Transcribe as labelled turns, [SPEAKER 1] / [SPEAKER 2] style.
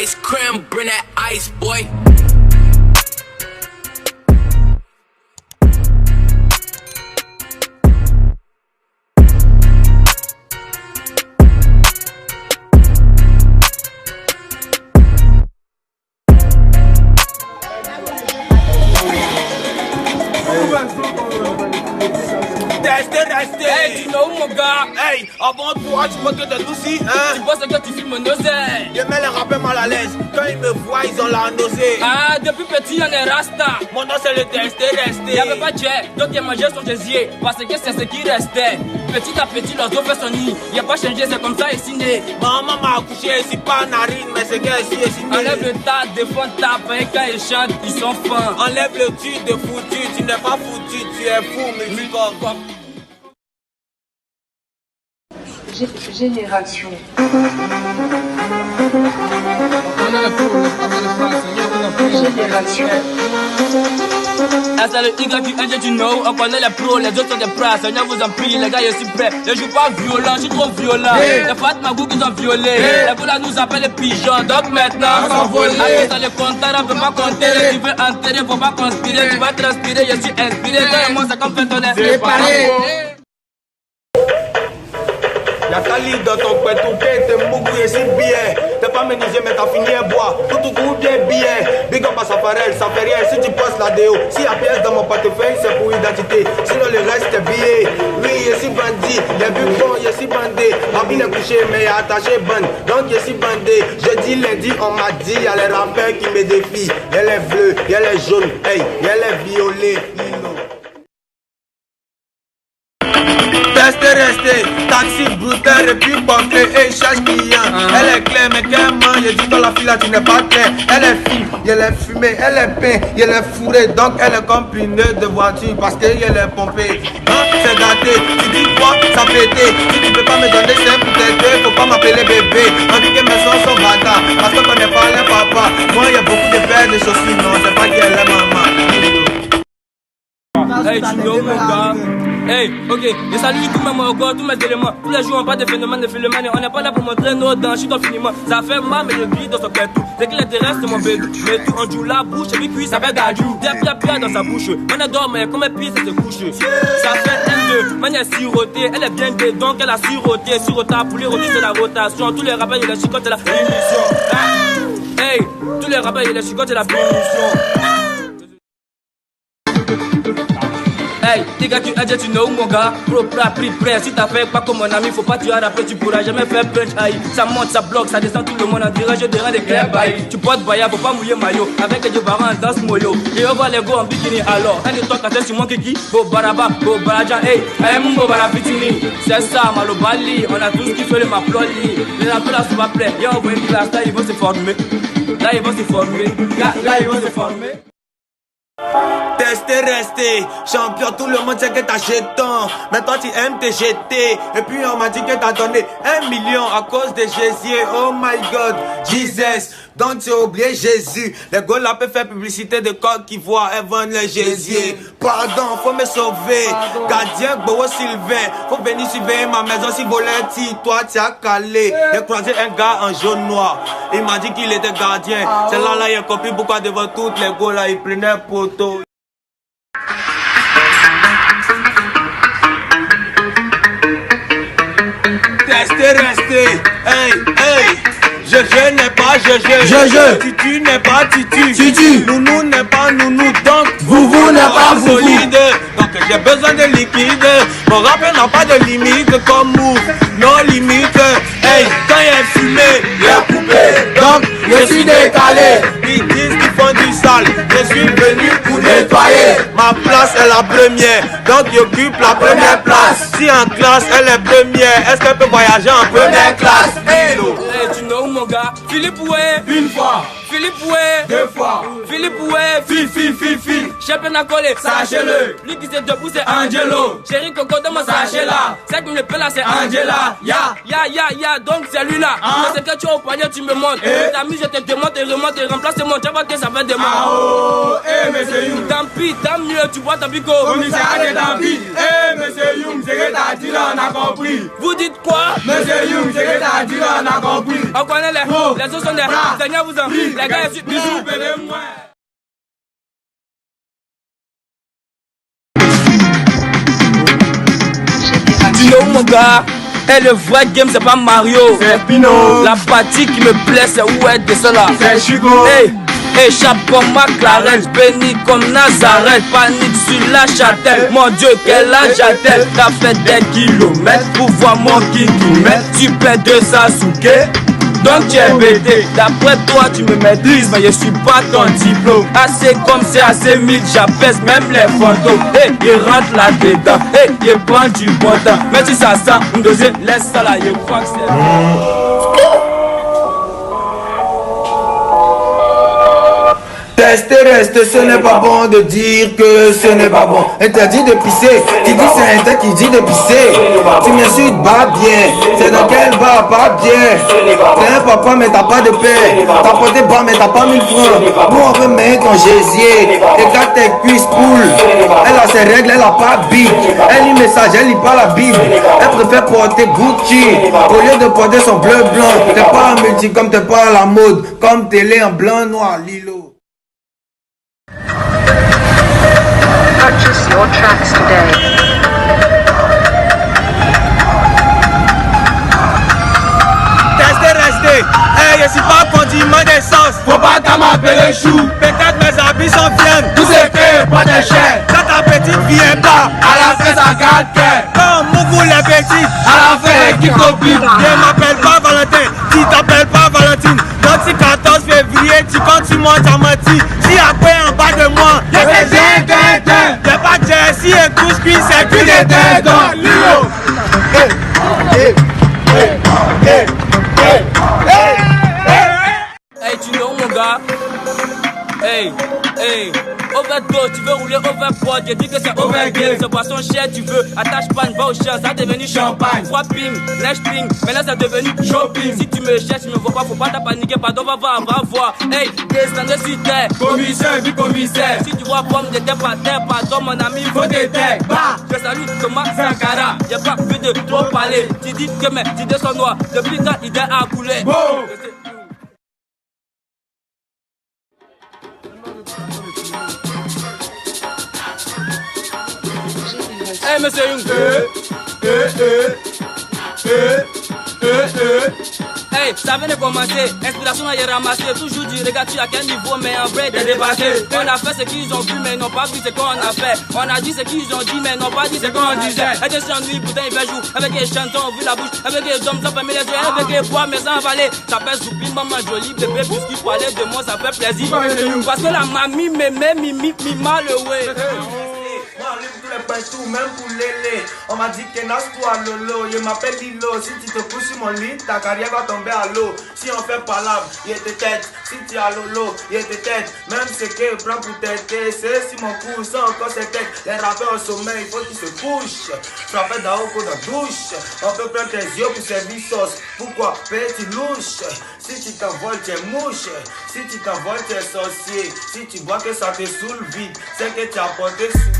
[SPEAKER 1] ice cream, bring that ice, boy.
[SPEAKER 2] Restez. Hey, tu know mon gars. Hey, avant toi, tu penses que t'es douci, hein? Tu penses que tu filmes nausée. Je mets les rappeurs mal à l'aise. Quand ils me voient, ils ont la nausée. Ah, depuis petit, on est rasta. Mon nom, c'est le rester. Y'avait pas de jet, donc il mangeait son gésier. Parce que c'est ce qui restait. Petit à petit, l'oiseau fait son nid. Il a pas changé, c'est comme ça, il est signé. Maman m'a accouché, c'est pas narine, mais c'est qu'elle est signé. Enlève le tas, défends ta paix, quand ils chantent, ils sont fins. Enlève le tu de foutu, tu n'es pas foutu, tu es fou, mais tu comprends.
[SPEAKER 3] Génération. Génération.
[SPEAKER 2] Ah, c'est le YQNG, tu know, on connaît les pros, les autres sont des pras, Seigneur vous en prie, les gars, je suis prêt. Je joue pas violent, je suis trop violent. Les fat magou qui ont violé, les gars nous appellent les pigeons, donc maintenant, on s'envole. Après ça, les compteurs, on peut pas compter, tu veux enterrer, faut pas conspirer, tu vas transpirer, je suis inspiré, toi et moi, c'est comme fait ton esprit. C'est pareil. Y'a Kali dans ton pet, ton pet, t'es mougouillé si bien. T'es pas ménisé, mais t'as fini à boire. Tout bien. Big up à Safarel, ça fait rien. Si tu passes la déo, si y'a pièce dans mon portefeuille, c'est pour identité. Sinon, le reste, c'est billet. Oui, y'a si bandit, y'a vu bon, y'a si bandé. Rabin est couché, mais y'a attaché bande. Donc, y'a si bandé. Jeudi, lundi, on m'a dit, y'a les rappeurs qui me défient. Y'a les bleus, y'a les jaunes, hey, y'a les violets. Restez, taxi, brouteur et puis banquet, et cherche client. Elle est claire, mais qu'elle mange, je dis dans la file là, tu n'es pas clair. Elle est fine, elle est fumée, elle est peint, elle est fourrée, donc elle est comme pneu de voiture parce qu'elle est pompée. Hein, c'est gâté, tu dis quoi, ça pété. Si tu peux pas me donner, c'est pour t'aider, faut pas m'appeler bébé. On dit que mes sons sont bâtards, parce qu'on connaît pas les papas. Moi, il y a beaucoup de paires de chaussures, non, c'est pas qu'elle est maman. Hey, tu know mon gars. Hey, ok, je salue tous mes morgos, tous mes éléments. Tous les jours on parle de phénomènes, de phénomènes. On n'est pas là pour montrer nos dents, je suis confinement. Ça fait mal, mais je vis dans son père tout. C'est qu'il intéresse mon bédou. Mais tout en joue la bouche, et puis cuit, ça fait gadjou. Pia dans sa bouche. On est dormé, comme un pied, ça se couche. Ça fait N2, man est sirotée. Elle est bien dé, donc elle a siroté. Sirota, poulet rôti, c'est la rotation. Tous les rappels, il les chicotes, c'est la punition. Hey, tous les rappels, il les chicotes, c'est la punition. Hey, les gars, tu know mon gars, propre à prix près. Si t'as fait pas comme mon ami, faut pas tuer après, tu pourras jamais faire punch. Aïe, ça monte, ça bloque, ça descend tout le monde en direct, je dirais des clairs bail. Tu portes baya, faut pas mouiller maillot. Avec les deux parents, danse moyo. Et on voit les go en bikini alors. Un de toi, quand t'es sur mon kiki, beau baraba, beau baraja, hey, mon beau barabitini. C'est ça, malo bali, on a tous qui fait le maploli. Les rappels là, c'est pas prêt. Yo, on voit une classe, là, ils vont se former. Là, ils vont se former. Là, ils vont se former. Restez, champion, tout le monde sait que t'as jeton. Mais toi tu aimes te jeter. Et puis on m'a dit que t'as donné 1 million à cause de Jésus. Oh my God, Jesus. Donc tu as oublié Jésus. Les gars là peuvent faire publicité de corps qui voient et vendent les Jésus. Pardon, faut me sauver. Gardien, Bowo Sylvain. Faut venir surveiller ma maison si voletti. Toi tu as calé. J'ai croisé un gars en jaune noir. Il m'a dit qu'il était gardien. C'est là il a compris pourquoi devant toutes les gars là il prenait poteau. Restez, hey, je n'ai pas je, Tutu n'est pas tutu, nounou n'est pas nounou, donc vous n'est pas solide, donc j'ai besoin de liquide, mon rappel n'a pas de limite comme mou, non limite, hey, quand il est fumé, il est coupé, donc je suis décalé, ils disent qu'ils font du sale, je suis venu pour nettoyer, ma place est la première, donc j'occupe la première place, si en classe elle est première, est-ce qu'elle peut voyager en première classe? Hey, tu know mon gars, Philippe Oué, une fois, Philippe Oué, deux fois, Philippe Oué, fi, championnat collé, sachez-le, lui qui s'est debout c'est Angelo, chéri Coco de moi sachez-la, celle qui me plaît là c'est Angela, ya, donc c'est lui là, c'est que tu as au poignet tu me montres, mes amis je te demande et remonte et remplace mon tu vois que ça fait des mots. Ah oh, mais c'est you, tant pis, tant mieux, tu vois ta bico, on y s'arrête tant pis, Monsieur Young, c'est que t'as dit là, on a compris.
[SPEAKER 1] Vous dites quoi?
[SPEAKER 2] Monsieur Young, c'est que t'as dit là, on a compris.
[SPEAKER 1] On connaît les autres sont des Seigneur vous en prie. Les gars, bisous,
[SPEAKER 2] moi.
[SPEAKER 1] Tu know mon gars? Et le vrai game c'est pas Mario,
[SPEAKER 2] c'est Pino.
[SPEAKER 1] La partie qui me plaît c'est où elle descend là.
[SPEAKER 2] C'est Chico.
[SPEAKER 1] Hey, échappe comme McLaren, béni comme Nazareth, panique sur la châtelle. Mon Dieu, quel âge a-t-elle? T'as fait des kilomètres pour voir mon kilomètre. Tu plais de Sasuke, donc tu es bêté. D'après toi tu me maîtrises, mais je suis pas ton diplôme. Assez comme c'est assez mythe, j'apaise même les fantômes. Et il rentre là-dedans, et il prend du bon temps. Mais si ça sent, une deuxième, laisse ça là, je crois que c'est...
[SPEAKER 2] Tester, reste, ce n'est pas bon de dire que ce n'est pas bon. Interdit de pisser, qui dit c'est un qui dit de pisser. Tu m'insultes, bah bien. C'est dans quel bar, pas bien. T'es un papa mais t'as pas de paix. T'as porté bas mais t'as pas 1000 francs. Nous on veut mettre ton gésier. Et quand tes cuisses coulent, elle a ses règles, elle a pas big. Elle lit message, elle lit pas la Bible. Elle préfère porter Gucci au lieu de porter son bleu blanc. T'es pas un multi comme t'es pas à la mode. Comme télé en blanc, noir, lilo.
[SPEAKER 3] Purchase your tracks today.
[SPEAKER 2] Tester, rester. Hey, je suis pas condiment d'essence. Faut pas m'appeler chou. Peut-être mes habits sont viennent. Tout c'est que pas de chien. Quand ta petite vient pas, à la fin ça garde cœur. Quand Mougou les petits, à la fin qui copine. Je m'appelle pas Valentin, tu t'appelles pas Valentine. Donc si 14 février, tu quand tu montes à menti. Si après en bas de moi, y'a des y'a pas de Jesse et tout ce qui c'est plus des dans l'îlot.
[SPEAKER 1] Hey, tu know mon gars? Hey, overdose, tu veux rouler overboard, j'ai dit que c'est overgame. Ce boisson cher, tu veux, attache pas, va au chien, ça a devenu champagne. 3 ping, neige ping, mais là ça a devenu shopping. Si tu me cherches, tu me vois pas, faut pas te paniquer, pardon, va voir. Hey, descendez sur terre, commissaire, vu commissaire. Si tu vois pomme de terre par terre, pardon mon ami, faut des terres. Je salue Thomas Sankara, y'a pas vu de trop parler. Tu dis que mes idées sont noires, depuis quand l'idée a coulé. Hey Monsieur Young. Hey, ça vient de commencer, inspiration à y ramasser. Toujours du regard, tu à quel niveau, mais en vrai t'es dépassé. On a fait ce qu'ils ont vu, mais n'ont pas vu ce qu'on a fait. On a dit ce qu'ils ont dit, mais n'ont pas dit ce qu'on disait. Et de s'ennuie, putain il fait jour, avec les chantons, vu la bouche, avec les hommes, ça ferme les yeux, avec les bois, mais sans avaler. Ça fait soupir, maman jolie, bébé, puisqu'il parlait de moi, ça fait plaisir. Parce que la mamie m'aimait, mimi, mal, ouais.
[SPEAKER 2] Moi, on livre tous les partout, même pour l'élé. On m'a dit que nas-toi lolo, je m'appelle Lilo. Si tu te couches sur mon lit, ta carrière va tomber à l'eau. Si on fait palabre, y'a tes têtes. Si tu as lolo, y'a tes têtes. Même ce que prend pour t'aider, c'est si mon cou, ça encore ses têtes. Les rappeurs au sommeil, il faut qu'ils se couchent. Frapper dans haut dans la douche. On peut prendre tes yeux pour servir sauce. Pourquoi petit louche? Si tu t'envoles, tu es mouche. Si tu t'envoles, tu es sorcier. Si tu vois que ça te saoule vite, c'est que tu as porté sous